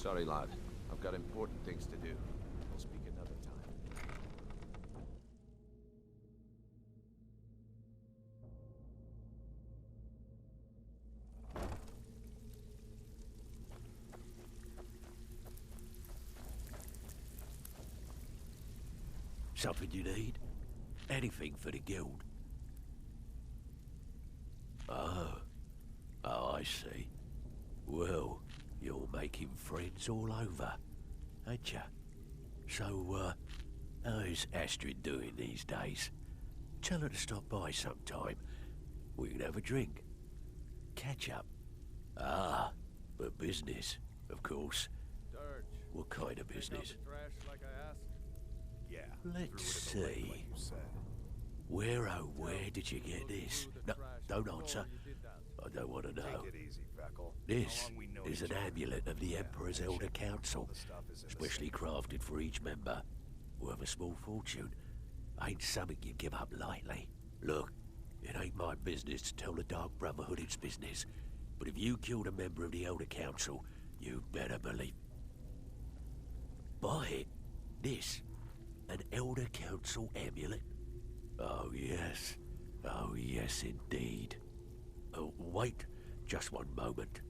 Sorry, lad. I've got important things to do. We'll speak another time. Something you need? Anything for the guild? Oh, I see. Well, you're making friends all over, ain't ya? So, how's Astrid doing these days? Tell her to stop by sometime. We can have a drink. Catch up. Ah, but business, of course. Dirge. What kind of business? Trash like I asked. Yeah. Let's see. Where did you get this? No, don't answer. I don't want to know. Take it easy, Feckle. This is an amulet of the Emperor's Elder Council, specially crafted for each member. Worth a small fortune. Ain't something you give up lightly. Look, it ain't my business to tell the Dark Brotherhood its business, but if you killed a member of the Elder Council, you'd better believe... Buy it. This. An Elder Council amulet. Oh yes. Oh yes indeed. Oh, wait just one moment.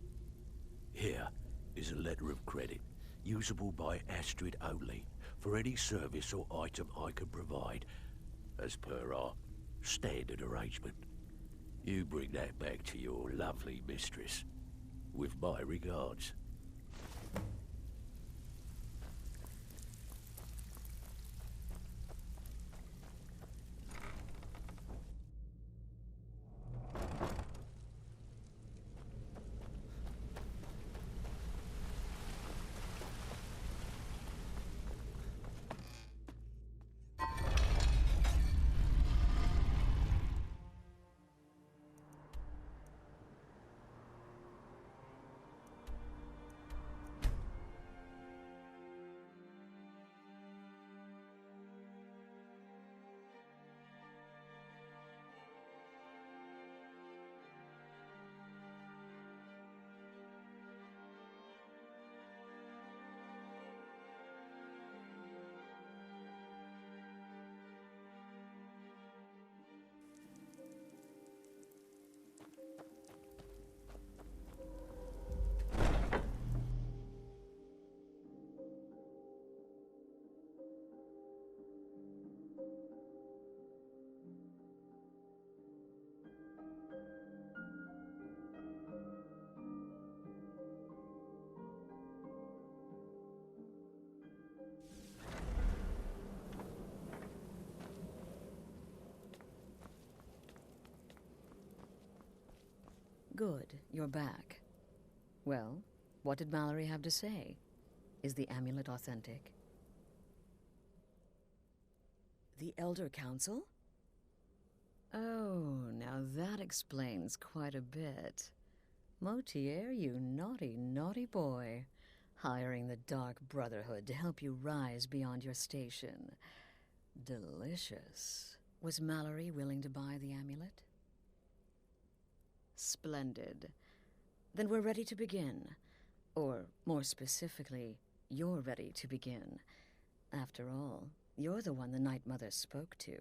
Here is a letter of credit, usable by Astrid only, for any service or item I can provide, as per our standard arrangement. You bring that back to your lovely mistress, with my regards. Good, you're back. Well, what did Mallory have to say? Is the amulet authentic? The Elder Council? Oh, now that explains quite a bit. Motier, you naughty, naughty boy. Hiring the Dark Brotherhood to help you rise beyond your station. Delicious. Was Mallory willing to buy the amulet? Splendid. Then we're ready to begin. Or, more specifically, you're ready to begin. After all, you're the one the Night Mother spoke to.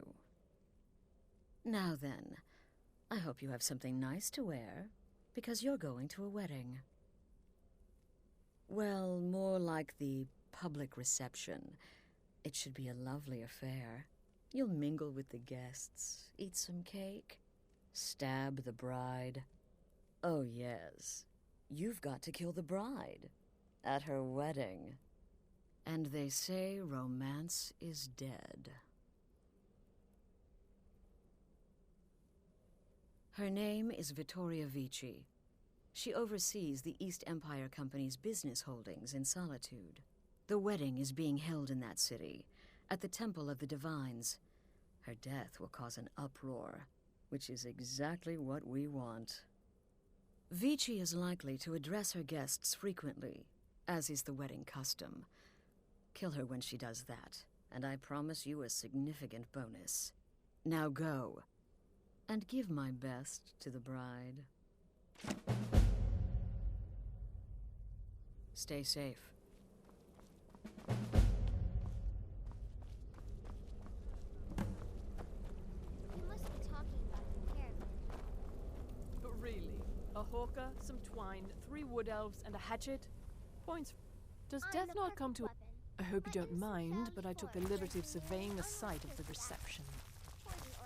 Now then, I hope you have something nice to wear, because you're going to a wedding. Well, more like the public reception. It should be a lovely affair. You'll mingle with the guests, eat some cake, stab the bride. Oh yes, you've got to kill the bride at her wedding. And they say romance is dead. Her name is Vittoria Vici. She oversees the East Empire Company's business holdings in Solitude. The wedding is being held in that city, at the Temple of the Divines. Her death will cause an uproar, which is exactly what we want. Vici is likely to address her guests frequently, as is the wedding custom. Kill her when she does that, and I promise you a significant bonus. Now go, and give my best to the bride. Stay safe. mine, 3 wood elves, and a hatchet. Points. Does death not come to... I hope you don't mind, but I took the liberty of surveying the site of the reception.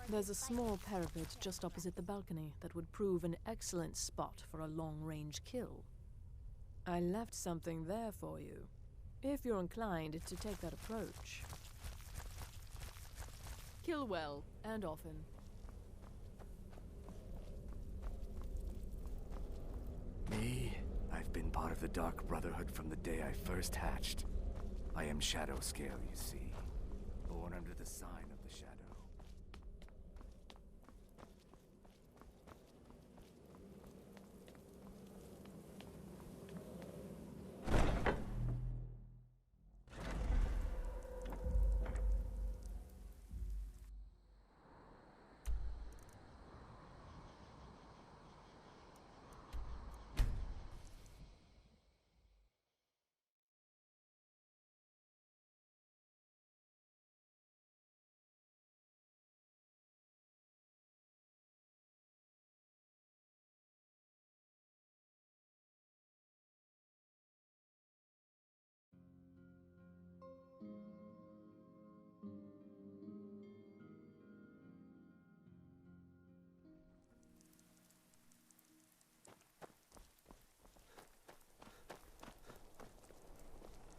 There's a small parapet just opposite the balcony that would prove an excellent spot for a long-range kill. I left something there for you, if you're inclined to take that approach. Kill well, and often. Me? I've been part of the Dark Brotherhood from the day I first hatched. I am Shadow Scale, you see. Born under the sign of the Shadow.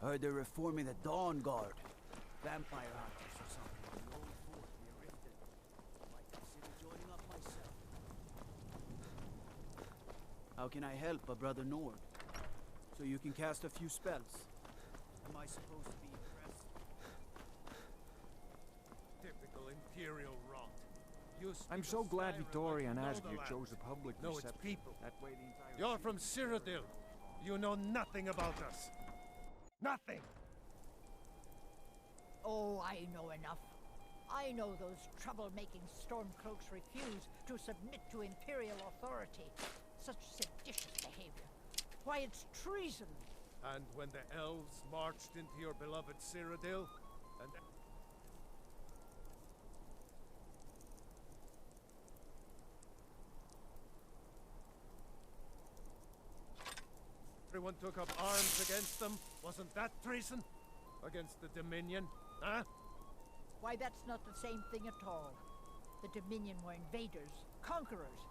Heard they're reforming the Dawn Guard. Vampire hunters or something. The old fort near Riften. Might consider joining up myself. How can I help a brother Nord? So you can cast a few spells. Am I supposed to be impressed? Typical Imperial rot. I'm so glad Vittoria and Asgeir chose a public No, it's reception. people. That way the entire You're city from will be Cyrodiil. You know nothing about us. Nothing! Oh, I know enough. I know those trouble-making Stormcloaks refuse to submit to Imperial authority. Such seditious behavior. Why, it's treason. And when the elves marched into your beloved Cyrodiil, and everyone took up arms against them, wasn't that treason? Against the Dominion, huh? Why, that's not the same thing at all. The Dominion were invaders, conquerors.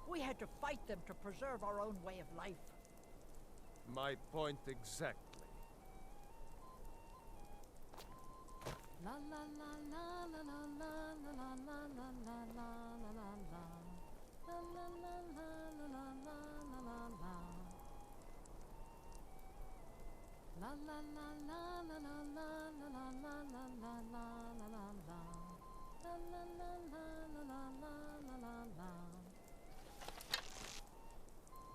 We had to fight them to preserve our own way of life. My point exactly. La la la la la la la la la la la la la la la. La la la la la la la la la. La la la la la la la la la la la la la la la la. La la la la la la la la la la.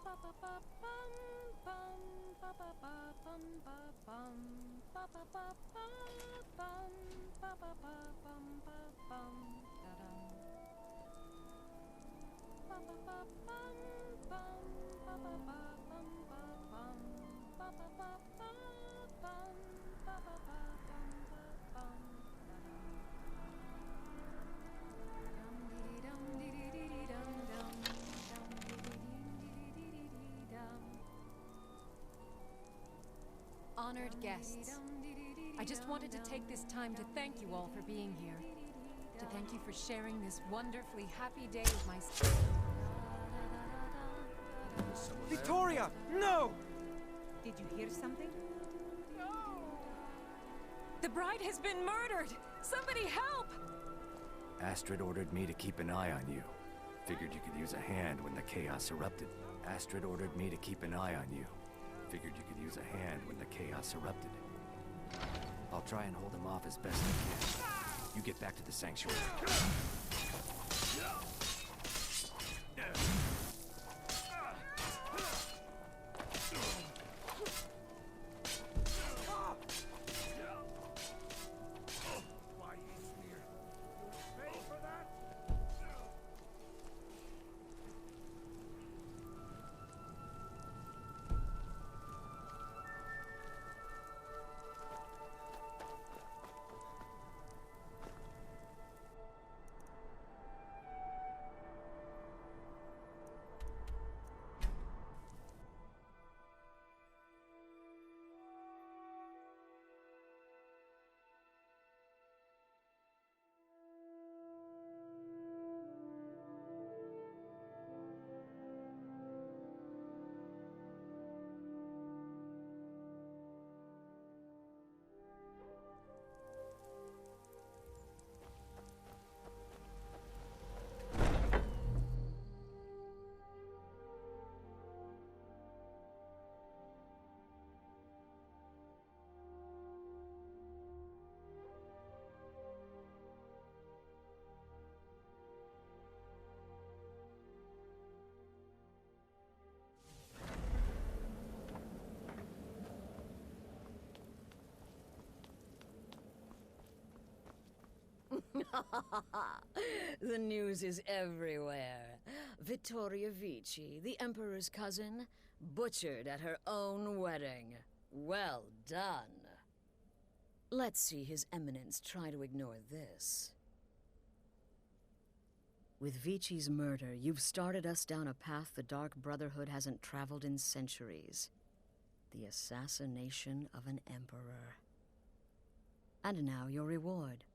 Pa pa pa pum pum pa pa pa pum pa pum pa pa pa pa pum pa pa pa pum pa pum da dum. Pa pa pa pum pum pa pa pa pum pa pum pa pa pa pa pum pa pa pa pum pa pum da dum. Dum dee dum dee dee dum dum dum dee dee dum. Honored guests, I just wanted to take this time to thank you all for being here. To thank you for sharing this wonderfully happy day with my... Vittoria! No! Did you hear something? No! The bride has been murdered! Somebody help! Astrid ordered me to keep an eye on you. Figured you could use a hand when the chaos erupted. Astrid ordered me to keep an eye on you. Figured you could use a hand when the chaos erupted. I'll try and hold him off as best I can. You get back to the sanctuary. why he's here? You pay for that? The news is everywhere. Vittoria Vici, the Emperor's cousin, butchered at her own wedding. Well done. Let's see His Eminence try to ignore this. With Vici's murder, you've started us down a path the Dark Brotherhood hasn't traveled in centuries. The assassination of an emperor. And now your reward.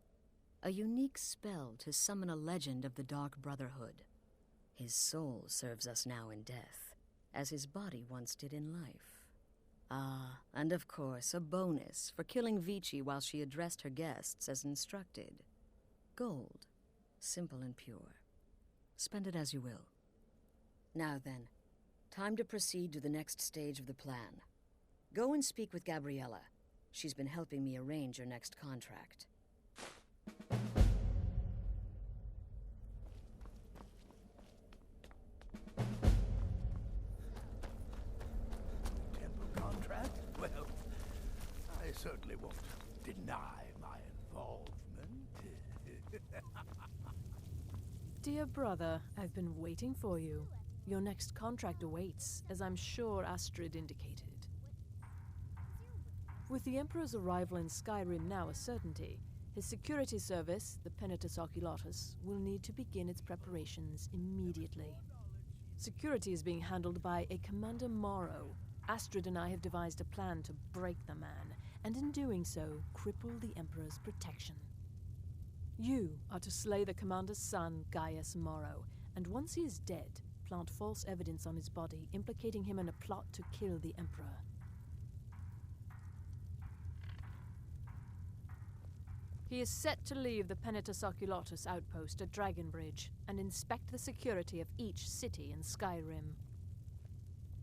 A unique spell to summon a legend of the Dark Brotherhood. His soul serves us now in death, as his body once did in life. Ah, and of course, a bonus for killing Vici while she addressed her guests as instructed. Gold. Simple and pure. Spend it as you will. Now then, time to proceed to the next stage of the plan. Go and speak with Gabriella. She's been helping me arrange your next contract. Temple contract? Well, I certainly won't deny my involvement. Dear brother, I've been waiting for you. Your next contract awaits, as I'm sure Astrid indicated. With the Emperor's arrival in Skyrim now a certainty, his security service, the Penitus Oculatus, will need to begin its preparations immediately. Security is being handled by a Commander Morrow. Astrid and I have devised a plan to break the man, and in doing so, cripple the Emperor's protection. You are to slay the Commander's son, Gaius Morrow, and once he is dead, plant false evidence on his body, implicating him in a plot to kill the Emperor. He is set to leave the Penitus Oculatus outpost at Dragonbridge and inspect the security of each city in Skyrim.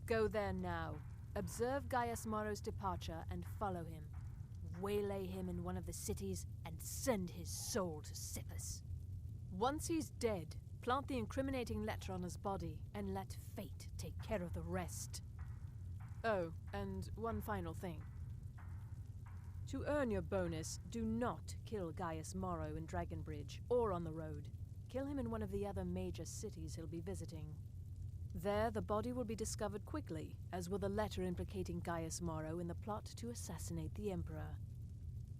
Go there now, observe Gaius Morrow's departure and follow him. Waylay him in one of the cities and send his soul to Sippus. Once he's dead, plant the incriminating letter on his body and let fate take care of the rest. Oh, and one final thing. To earn your bonus, do not kill Gaius Morrow in Dragonbridge or on the road. Kill him in one of the other major cities he'll be visiting. There, the body will be discovered quickly, as will the letter implicating Gaius Morrow in the plot to assassinate the Emperor.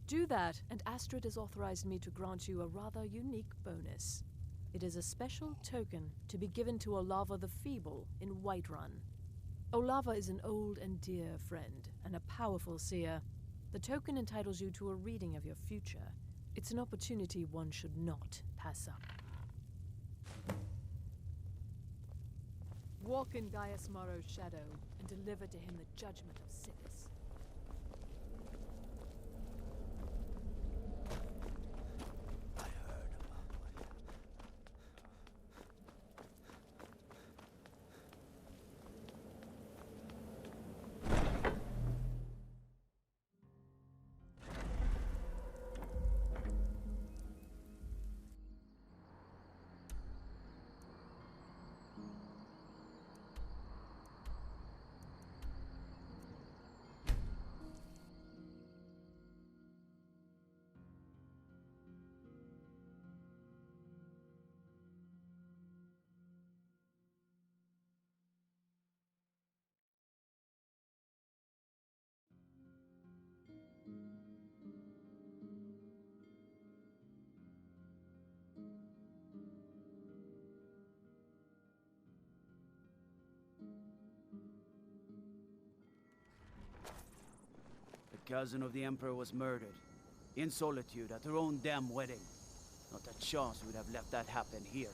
Do that, and Astrid has authorized me to grant you a rather unique bonus. It is a special token to be given to Olava the Feeble in Whiterun. Olava is an old and dear friend, and a powerful seer. The token entitles you to a reading of your future. It's an opportunity one should not pass up. Walk in Gaius Morrow's shadow, and deliver to him the judgment of Sippus. The cousin of the Emperor was murdered, in solitude at her own damn wedding. Not a chance we'd have let that happen here.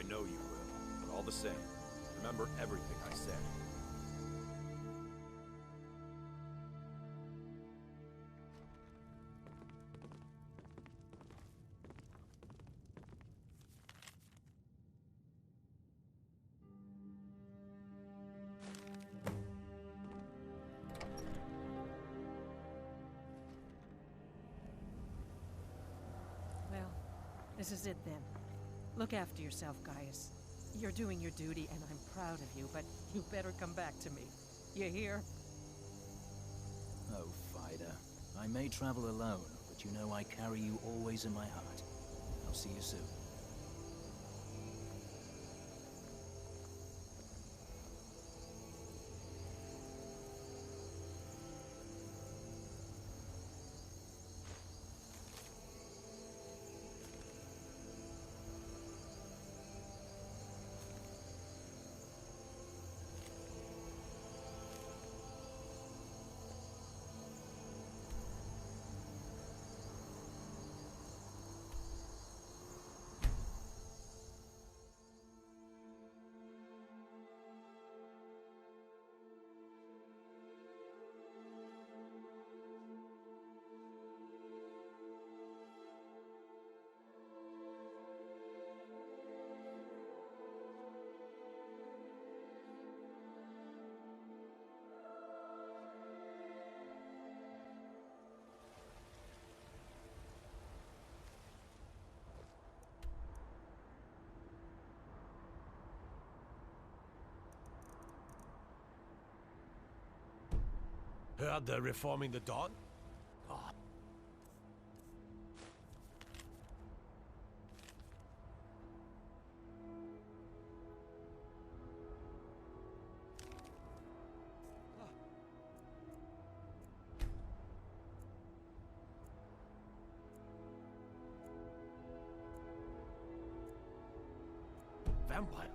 I know you will. But all the same, remember everything I said. Well, this is it then. Look after yourself, Gaius. You're doing your duty, and I'm proud of you, but you better come back to me. You hear? Oh, Fida. I may travel alone, but you know I carry you always in my heart. I'll see you soon. Heard they're reforming the Dawn? God. Vampire.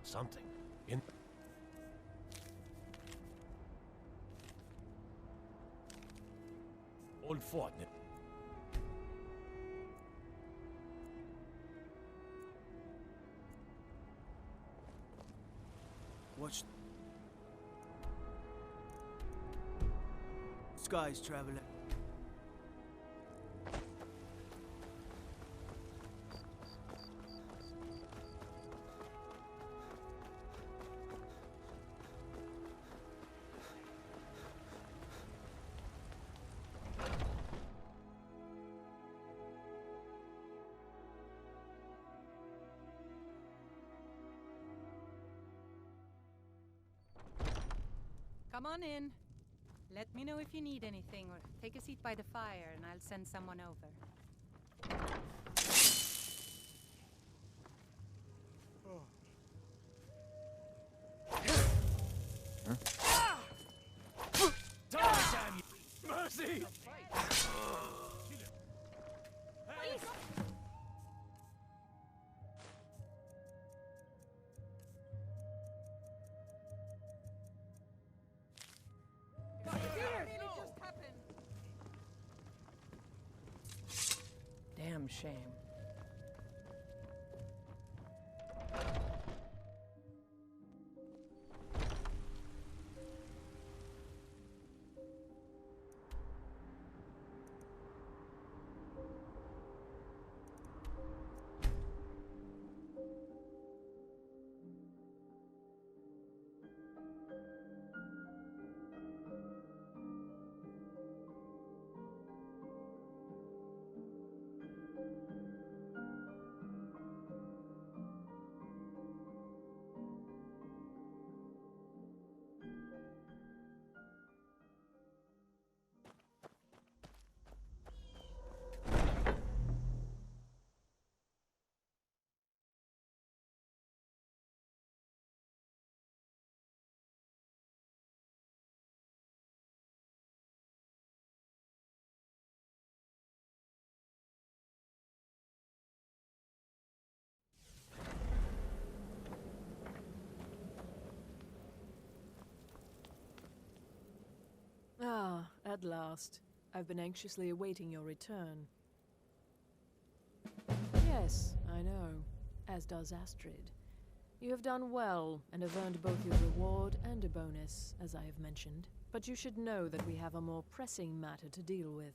Something in Old Fort. Watch. Skies traveler. Come on in. Let me know if you need anything, or take a seat by the fire and I'll send someone over. Damn you! Mercy! Damn shame. Ah, at last. I've been anxiously awaiting your return. Yes, I know. As does Astrid. You have done well, and have earned both your reward and a bonus, as I have mentioned. But you should know that we have a more pressing matter to deal with.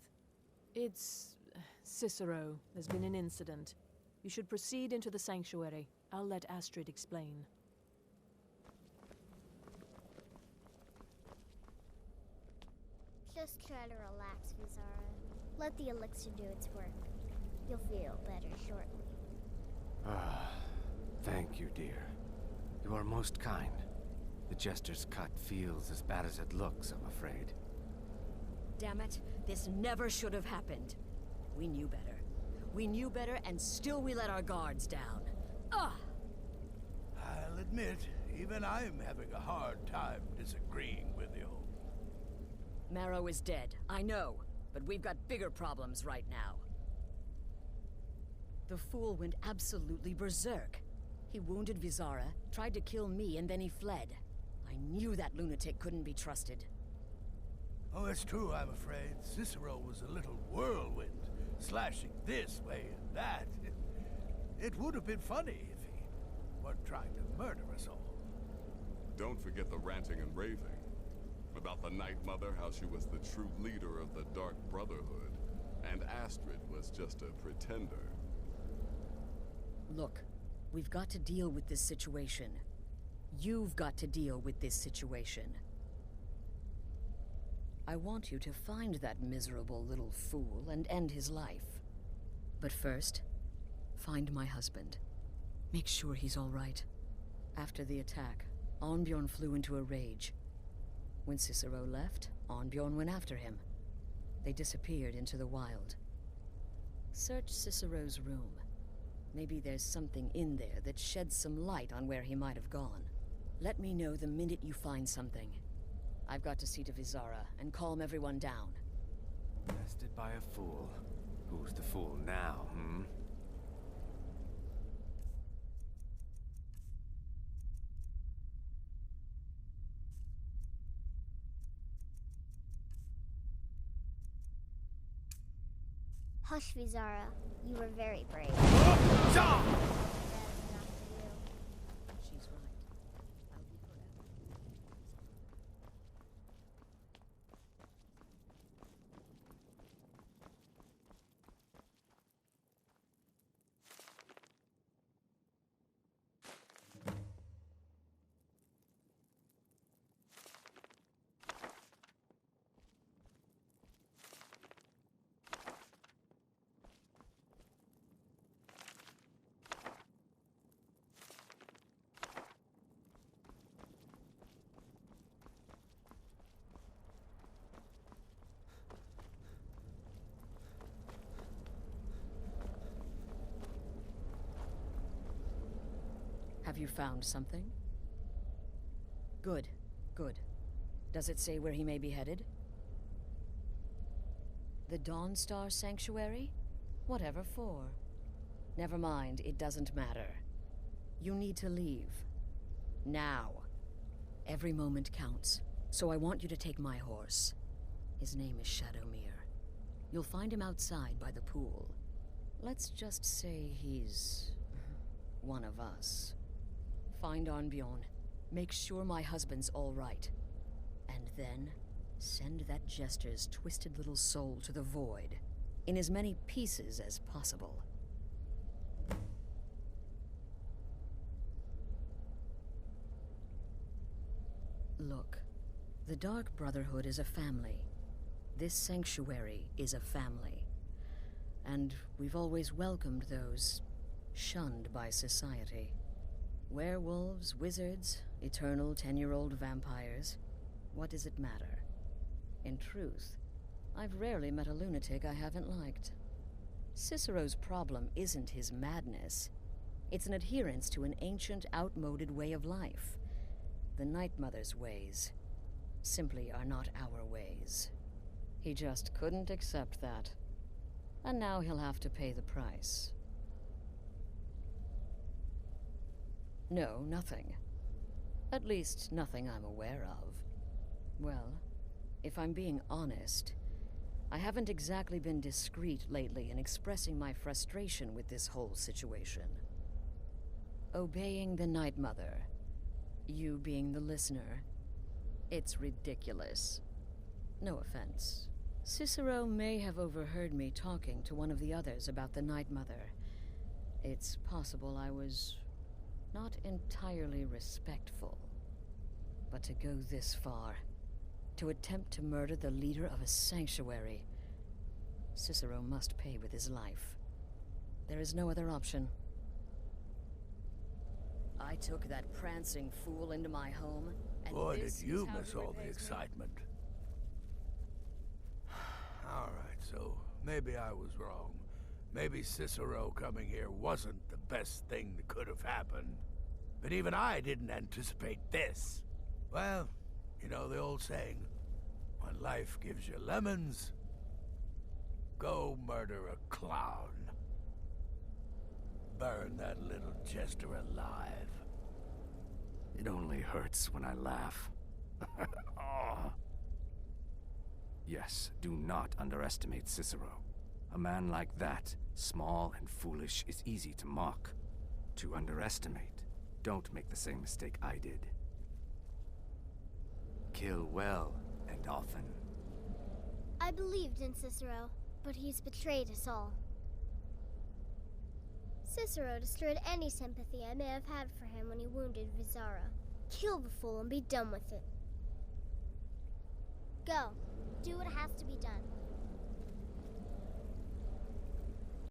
It's... Cicero. There's been an incident. You should proceed into the sanctuary. I'll let Astrid explain. Just try to relax, Vizara. Let the elixir do its work. You'll feel better shortly. Ah, thank you, dear. You are most kind. The Jester's cut feels as bad as it looks, I'm afraid. Damn it, this never should have happened. We knew better. We knew better, and still we let our guards down. Ugh! I'll admit, even I'm having a hard time disagreeing with you. Marrow is dead, I know, but we've got bigger problems right now. The fool went absolutely berserk. He wounded Vizara, tried to kill me, and then he fled. I knew that lunatic couldn't be trusted. Oh, it's true, I'm afraid. Cicero was a little whirlwind, slashing this way and that. It would have been funny if he weren't trying to murder us all. Don't forget the ranting and raving. About the Night Mother, how she was the true leader of the Dark Brotherhood, and Astrid was just a pretender. Look, we've got to deal with this situation. You've got to deal with this situation. I want you to find that miserable little fool and end his life. But first, find my husband. Make sure he's all right. After the attack, Arnbjorn flew into a rage. When Cicero left, Arnbjorn went after him. They disappeared into the wild. Search Cicero's room. Maybe there's something in there that sheds some light on where he might have gone. Let me know the minute you find something. I've got to see to Vizara and calm everyone down. Bested by a fool. Who's the fool now, hmm? Hush, Vizara. You were very brave. She's right. I'll be forever. Have you found something? Good, good. Does it say where he may be headed? The Dawnstar Sanctuary? Whatever for. Never mind, it doesn't matter. You need to leave. Now. Every moment counts, so I want you to take my horse. His name is Shadowmere. You'll find him outside by the pool. Let's just say he's... one of us. Find Arnbjorn. Make sure my husband's all right. And then, send that Jester's twisted little soul to the void, in as many pieces as possible. Look, the Dark Brotherhood is a family. This sanctuary is a family. And we've always welcomed those shunned by society. Werewolves, wizards, eternal 10-year-old vampires. What does it matter? In truth, I've rarely met a lunatic I haven't liked. Cicero's problem isn't his madness. It's an adherence to an ancient, outmoded way of life. The Night Mother's ways simply are not our ways. He just couldn't accept that. And now he'll have to pay the price. No, nothing. At least, nothing I'm aware of. Well, If I'm being honest, I haven't exactly been discreet lately in expressing my frustration with this whole situation. Obeying the Night Mother, you being the listener, it's ridiculous. No offense. Cicero may have overheard me talking to one of the others about the Night Mother. It's possible I was not entirely respectful. But to go this far, to attempt to murder the leader of a sanctuary, Cicero must pay with his life. There is no other option. I took that prancing fool into my home, and Boy, did this you is how miss he all the repays me. excitement. All right, so maybe I was wrong. Maybe Cicero coming here wasn't the best thing that could have happened. But even I didn't anticipate this. Well, you know the old saying, when life gives you lemons, go murder a clown. Burn that little jester alive. It only hurts when I laugh. Oh. Yes, do not underestimate Cicero. A man like that, small and foolish, is easy to mock. To underestimate. Don't make the same mistake I did. Kill well and often. I believed in Cicero, but he's betrayed us all. Cicero destroyed any sympathy I may have had for him when he wounded Vizara. Kill the fool and be done with it. Go. Do what has to be done.